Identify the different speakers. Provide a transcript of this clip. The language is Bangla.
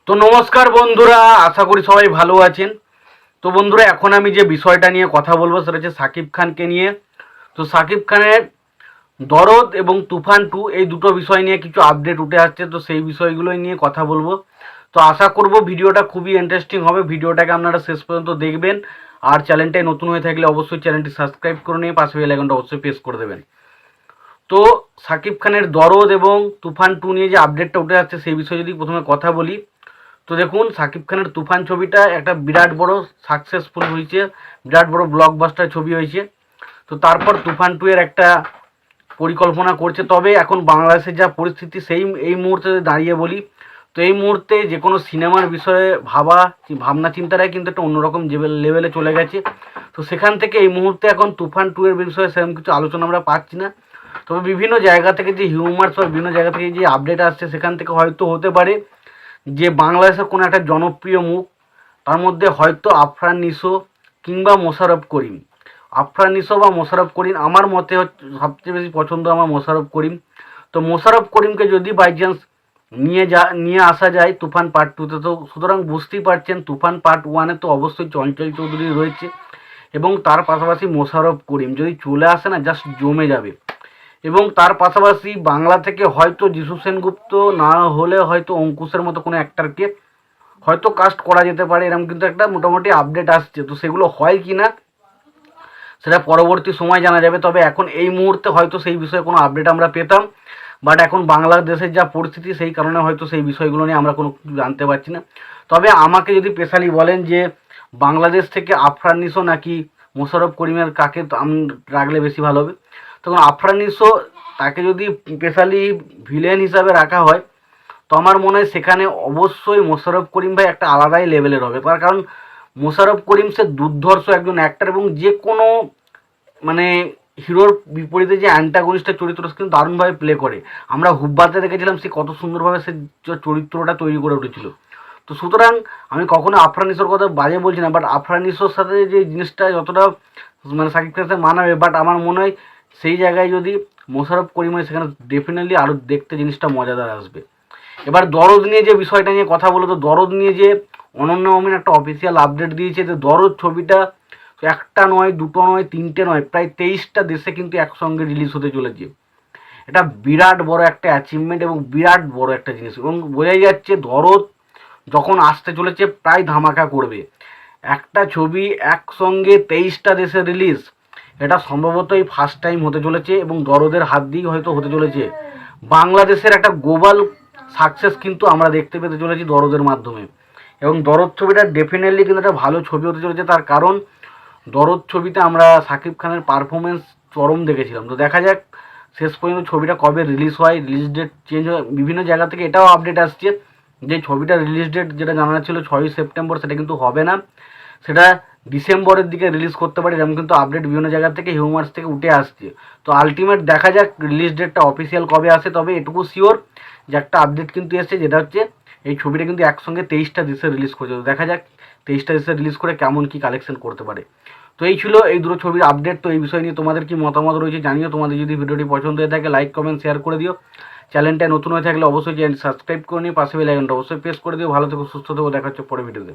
Speaker 1: তো নমস্কার বন্ধুরা, আশা করি সবাই ভালো আছেন। তো বন্ধুরা, এখন আমি যে বিষয়টা নিয়ে কথা বলবো সেটা হচ্ছে সাকিব খানকে নিয়ে। তো সাকিব খানের দরদ এবং তুফান 2 এই দুটো বিষয় নিয়ে কিছু আপডেট উঠে আসছে, তো সেই বিষয়গুলোই নিয়ে কথা বলবো। তো আশা করব ভিডিওটা খুবই ইন্টারেস্টিং হবে, ভিডিওটাকে আপনারা শেষ পর্যন্ত দেখবেন। আর চ্যানেলটাই নতুন হয়ে থাকলে অবশ্যই চ্যানেলটি সাবস্ক্রাইব করে নিয়ে পাশে বেল আইকনটা অবশ্যই প্রেস করে দেবেন। তো সাকিব খানের দরদ এবং তুফান 2 নিয়ে যে আপডেটটা উঠে আসছে সেই বিষয়ে যদি প্রথমে কথা বলি, তো দেখুন, সাকিব খানের তুফান ছবিটা একটা বিরাট বড় সাকসেসফুল হয়েছে, বিরাট বড় ব্লকবাস্টার ছবি হয়েছে। তো তারপর তুফান 2 এর একটা পরিকল্পনা করছে। তবে এখন বাংলাদেশের যা পরিস্থিতি সেই এই মুহূর্তে দাঁড়িয়ে বলি, তো এই মুহূর্তে যে কোনো সিনেমার বিষয়ে ভাবনা চিন্তাটাই কিন্তু একটা অন্যরকম লেভেলে চলে গেছে। তো সেখান থেকে এই মুহূর্তে এখন তুফান 2 এর বিষয়ে সেরকম কিছু আলোচনা আমরা পাচ্ছি না। তবে বিভিন্ন জায়গা থেকে যে হিউমার্স বা বিভিন্ন জায়গা থেকে যে আপডেট আসছে সেখান থেকে হয়তো হতে পারে যে বাংলাদেশের কোনো একটা জনপ্রিয় মুখ, তার মধ্যে হয়তো আফরান নিশো কিংবা মোশাররফ করিম। আফরান নিশো বা মোশাররফ করিম আমার মতে সবচেয়ে বেশি পছন্দ আমার মোশাররফ করিম। তো মোশাররফ করিমকে যদি বাই চান্স নিয়ে আসা যায় তুফান পার্ট 2তে, তো সুতরাং বুঝতেই পারছেন তুফান পার্ট 1-এ তো অবশ্যই চঞ্চল চৌধুরী রয়েছে, এবং তার পাশাপাশি মোশাররফ করিম যদি চলে আসে না, জাস্ট জমে যাবে। এবং তার পাশাপাশি বাংলা থেকে হয়তো যিশু সেনগুপ্ত না হলে হয়তো অঙ্কুশের মতো কোনো অ্যাক্টরকে হয়তো কাস্ট করা যেতে পারে, এরকম কিন্তু একটা মোটামুটি আপডেট আসছে। তো সেগুলো হয় কি না সেটা পরবর্তী সময় জানা যাবে। তবে এখন এই মুহূর্তে হয়তো সেই বিষয়ে কোনো আপডেট আমরা পেতাম, বাট এখন বাংলাদেশের যা পরিস্থিতি সেই কারণে হয়তো সেই বিষয়গুলো নিয়ে আমরা কোনো কিছু জানতে পারছি না। তবে আমাকে যদি স্পেশালি বলেন যে বাংলাদেশ থেকে আফরান নিশো নাকি মোশাররফ করিমের কাকে রাখলে বেশি ভালো হবে, তখন আফরান নিশো তাকে যদি স্পেশালি ভিলেন হিসাবে রাখা হয়, তো আমার মনে হয় সেখানে অবশ্যই মোশাররফ করিম ভাই একটা আলাদাই লেভেলের হবে। তার কারণ মোশাররফ করিম সে দুর্ধর্ষ একজন অ্যাক্টর, এবং যে কোনো মানে হিরোর বিপরীতে যে অ্যান্টাগনিস্টের চরিত্র কিন্তু দারুণভাবে প্লে করে। আমরা হুব্বাতে দেখেছিলাম সে কত সুন্দরভাবে সে চরিত্রটা তৈরি করে উঠেছিল। তো সুতরাং আমি কখনো আফরান নিশোর কথা বাজে বলছি না, বাট আফরান নিশোর সাথে যে জিনিসটা যতটা মানে সাকিব খানের সাথে মানাবে, বাট আমার মনে হয় সেই জায়গায় যদি মোশাররফ করিম হয় সেখানে ডেফিনেটলি আরও দেখতে জিনিসটা মজাদার আসবে। এবার দরদ নিয়ে যে বিষয়টা নিয়ে কথা বলো, তো দরদ নিয়ে যে অনন্য মমিন একটা অফিসিয়াল আপডেট দিয়েছে যে দরদ ছবিটা একটা নয়, দুটো নয়, তিনটে নয়, প্রায় 23টা দেশে কিন্তু একসঙ্গে রিলিজ হতে চলেছে। এটা বিরাট বড় একটা অ্যাচিভমেন্ট এবং বিরাট বড় একটা জিনিস, এবং বোঝাই যাচ্ছে দরদ যখন আসতে চলেছে প্রায় ধামাকা করবে। একটা ছবি একসঙ্গে 23টা দেশে রিলিজ, এটা সম্ভবত এই ফার্স্ট টাইম হতে চলেছে, এবং দরদের হাত দিয়েই হয়তো হতে চলেছে। বাংলাদেশের একটা গ্লোবাল সাকসেস কিন্তু আমরা দেখতে পেতে চলেছি দরদের মাধ্যমে, এবং দরদ ছবিটা ডেফিনেটলি কিন্তু একটা ভালো ছবি হতে চলেছে। তার কারণ দরদ ছবিতে আমরা সাকিব খানের পারফরমেন্স চরম দেখেছিলাম। তো দেখা যাক শেষ পর্যন্ত ছবিটা কবে রিলিজ হয়, রিলিজ ডেট চেঞ্জ হয়, বিভিন্ন জায়গা থেকে এটাও আপডেট আসছে যে ছবিটা রিলিজ ডেট যেটা জানা ছিল 6ই সেপ্টেম্বর, সেটা কিন্তু হবে না, সেটা ডিসেম্বরের দিকে রিলিজ করতে পারে, এরকম কিন্তু আপডেট বিভিন্ন জায়গা থেকে হিউমার্স থেকে উঠে আসছে। তো আলটিমেট দেখা যাক রিলিজ ডেটটা অফিসিয়াল কবে আসে। তবে এটুকু শিওর যে একটা আপডেট কিন্তু এসছে, যেটা হচ্ছে এই ছবিটা কিন্তু একসঙ্গে 23টা দেশে রিলিজ করছে। তো দেখা যাক 23টা দেশে রিলিজ করে কেমন কি কালেকশন করতে পারে। তো এই ছিল এই দুটো ছবির আপডেট। তো এই বিষয় নিয়ে তোমাদের কি মতামত রয়েছে জানিও। তোমাদের যদি ভিডিওটি পছন্দ হয়ে থাকে লাইক কমেন্ট শেয়ার করে দিও। চ্যানেলটা নতুন হয়ে থাকলে অবশ্যই চ্যানেল সাবস্ক্রাইব করে নিও, পাশে বেল আইকনটা অবশ্যই প্রেস করে দিও। ভালো থেকো, সুস্থ থেকো, দেখা হচ্ছে পরে ভিডিওতে।